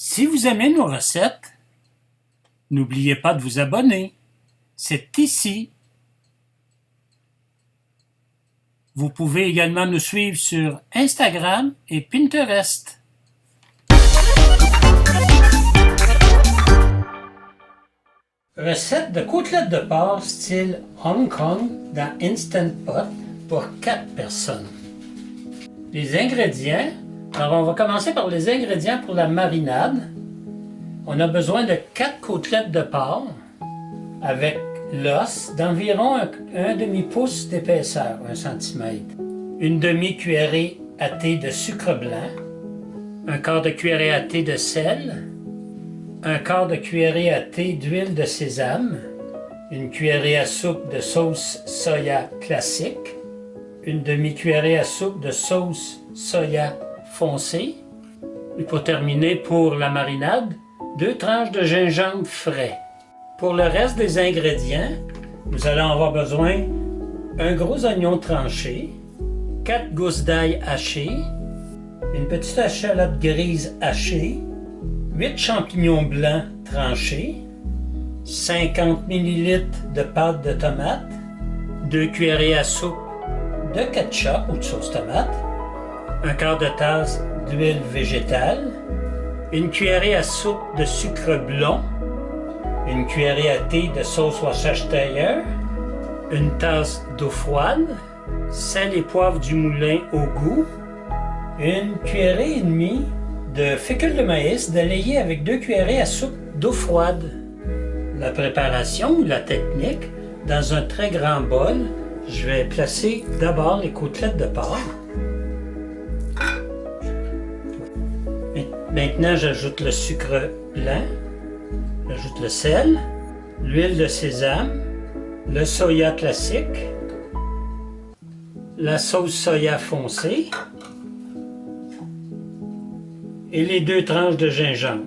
Si vous aimez nos recettes, n'oubliez pas de vous abonner. C'est ici. Vous pouvez également nous suivre sur Instagram et Pinterest. Recette de côtelettes de porc style Hong Kong dans Instant Pot pour 4 personnes. Les ingrédients. Alors, on va commencer par les ingrédients pour la marinade. On a besoin de 4 côtelettes de porc avec l'os d'environ un demi-pouce d'épaisseur, 1 cm. Une demi-cuillerée à thé de sucre blanc, un quart de cuillerée à thé de sel, un quart de cuillerée à thé d'huile de sésame, une cuillerée à soupe de sauce soya classique, une demi-cuillerée à soupe de sauce soya foncé. Et pour terminer, pour la marinade, 2 tranches de gingembre frais. Pour le reste des ingrédients, nous allons avoir besoin d'un gros oignon tranché, 4 gousses d'ail hachées, une petite échalote grise hachée, 8 champignons blancs tranchés, 50 ml de pâte de tomate, 2 cuillerées à soupe de ketchup ou de sauce tomate, un quart de tasse d'huile végétale, une cuillerée à soupe de sucre blond, une cuillerée à thé de sauce Worcestershire, une tasse d'eau froide, sel et poivre du moulin au goût, une cuillerée et demie de fécule de maïs délayée avec 2 cuillerées à soupe d'eau froide. La préparation ou la technique, dans un très grand bol, je vais placer d'abord les côtelettes de porc. Maintenant, j'ajoute le sucre blanc, j'ajoute le sel, l'huile de sésame, le soya classique, la sauce soya foncée et les 2 tranches de gingembre.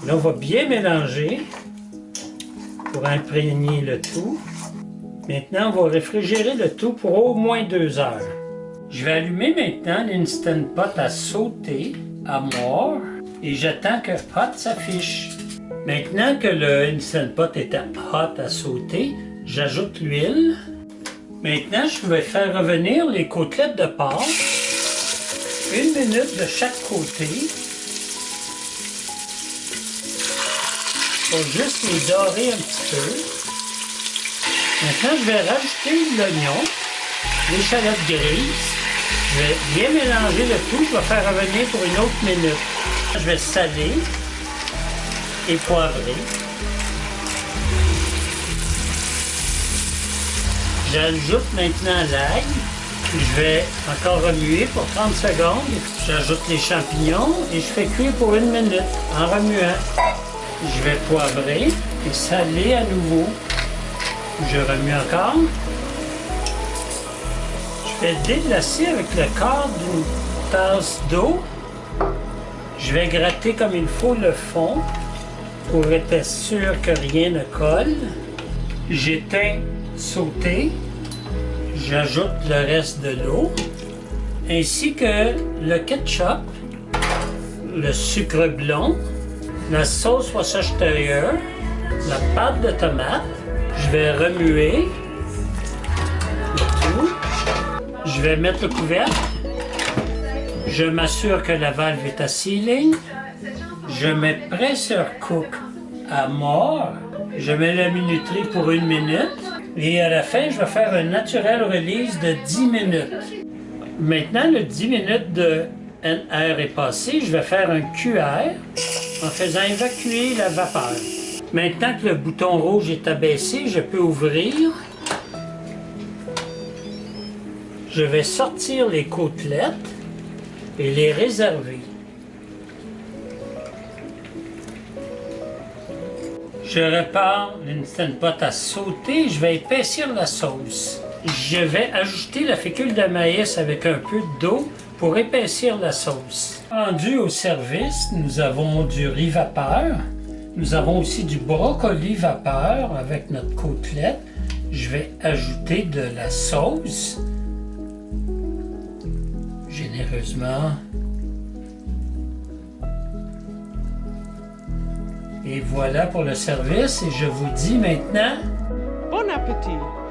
Là, on va bien mélanger pour imprégner le tout. Maintenant, on va réfrigérer le tout pour au moins 2 heures. Je vais allumer maintenant l'Instant Pot à sauter à mort et j'attends que hot s'affiche. Maintenant que le Instant Pot est hot à sauter, j'ajoute l'huile. Maintenant, je vais faire revenir les côtelettes de porc, 1 minute de chaque côté, pour juste les dorer un petit peu. Maintenant, je vais rajouter l'oignon, l'échalote grise. Je vais bien mélanger le tout, je vais faire revenir pour une autre minute. Je vais saler et poivrer. J'ajoute maintenant l'ail. Je vais encore remuer pour 30 secondes. J'ajoute les champignons et je fais cuire pour 1 minute en remuant. Je vais poivrer et saler à nouveau. Je remue encore. Je vais déglacer avec le quart d'une tasse d'eau. Je vais gratter comme il faut le fond pour être sûr que rien ne colle. J'éteins sauter. J'ajoute le reste de l'eau ainsi que le ketchup, le sucre blond, la sauce Worcestershire, la pâte de tomate. Je vais remuer le tout. Je vais mettre le couvercle. Je m'assure que la valve est à sealing. Je mets Pressure Cook à mort. Je mets la minuterie pour 1 minute. Et à la fin, je vais faire un naturel release de 10 minutes. Maintenant, le 10 minutes de NR est passé. Je vais faire un QR en faisant évacuer la vapeur. Maintenant que le bouton rouge est abaissé, je peux ouvrir. Je vais sortir les côtelettes et les réserver. Je repars l'Instant Pot à sauter. Je vais épaissir la sauce. Je vais ajouter la fécule de maïs avec un peu d'eau pour épaissir la sauce. Rendu au service, nous avons du riz vapeur. Nous avons aussi du brocoli vapeur avec notre côtelette. Je vais ajouter de la sauce. Généreusement. Et voilà pour le service et je vous dis maintenant... Bon appétit!